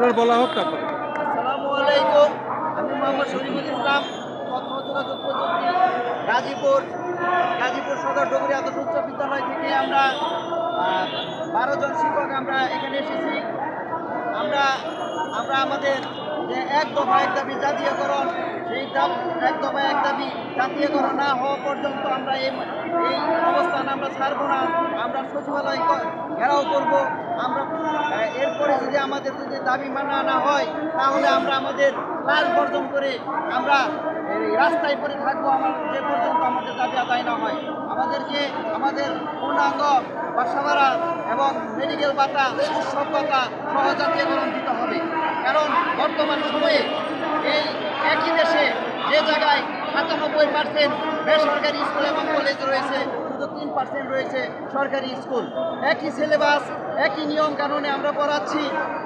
আপনার বলা হোক তারপরে। আসসালামু আলাইকুম। আমি মোহাম্মদ শরীফুল ইসলাম, তথ্য যোগাযোগ প্রযুক্তি, গাজীপুর সদর ডুবুরি আদর্শ উচ্চ বিদ্যালয় থেকে আমরা 12 জন শিক্ষক আমরা এখানে এসেছি। আমরা আমরা আমাদের যে এক দফা এক দাবি জাতীয়করণ, সেই এক দফা এক দাবি জাতীয়করণ না হওয়া পর্যন্ত আমরা এই অবস্থান আমরা ছাড়ব না। আমরা সচিবালয় ঘেরাও করব। আমরা এরপরে যদি আমাদের যদি দাবি মানা না হয়, তাহলে আমরা আমাদের ক্লাস বর্জন করে আমরা এই রাস্তায় পড়ে থাকবো যে পর্যন্ত আমাদের দাবি আদায় না হয়। আমাদেরকে আমাদের পূর্ণাঙ্গ বাসা ভাড়া এবং মেডিকেল ভাতা, উৎসব ভাতা সহ জাতীয়করণ দিতে হবে। কারণ বর্তমান সময়ে এই একই দেশে যে জায়গায় 97% বেসরকারি স্কুল এবং কলেজ রয়েছে, শুধু 3% রয়েছে সরকারি স্কুল। একই সিলেবাস, একই নিয়ম কানুনে আমরা পড়াচ্ছি,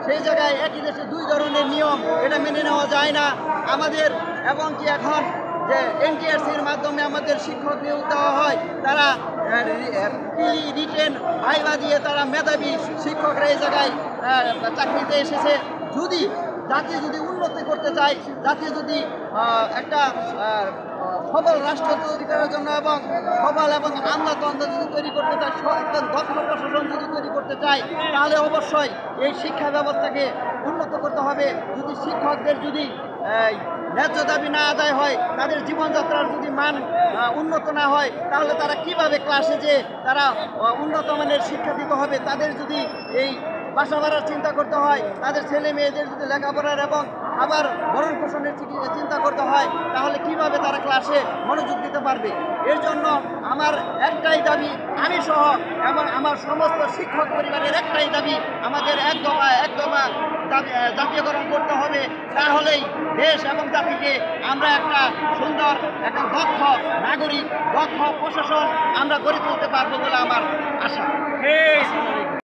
সেই জায়গায় একই দেশে দুই ধরনের নিয়ম, এটা মেনে নেওয়া যায় না আমাদের। এবং কি এখন যে এনটিআরসির মাধ্যমে আমাদের শিক্ষক নিয়োগ দেওয়া হয়, তারা রিটেন ভাইভা দিয়ে তারা মেধাবী শিক্ষকরা এই জায়গায় চাকরিতে এসেছে। যদি জাতি যদি উন্নতি করতে চায়, জাতি যদি একটা সবল রাষ্ট্র তৈরি করার জন্য এবং সবল এবং আমলাতন্ত্র যদি তৈরি করতে চায়, একটা দক্ষ প্রশাসন যদি তৈরি করতে চায়, তাহলে অবশ্যই এই শিক্ষা ব্যবস্থাকে উন্নত করতে হবে। যদি শিক্ষকদের যদি ন্যায্য দাবি না আদায় হয়, তাদের জীবনযাত্রার যদি মান উন্নত না হয়, তাহলে তারা কিভাবে ক্লাসে যে তারা উন্নত মানের শিক্ষা দিতে হবে। তাদের যদি এই বাসা ভাড়ার চিন্তা করতে হয়, তাদের ছেলে মেয়েদের যদি লেখাপড়ার এবং আবার ভরণ পোষণের চিন্তা করতে হয়, তাহলে কিভাবে তারা ক্লাসে মনোযোগ দিতে পারবে। এর জন্য আমার একটাই দাবি, আমি সহ এবং আমার সমস্ত শিক্ষক পরিবারের একটাই দাবি, আমাদের এক দফা দাবি জাতীয়করণ করতে হবে। তাহলেই দেশ এবং জাতিকে আমরা একটা সুন্দর, একটা দক্ষ নাগরিক, দক্ষ প্রশাসন আমরা গড়ে তুলতে পারবো বলে আমার আশা।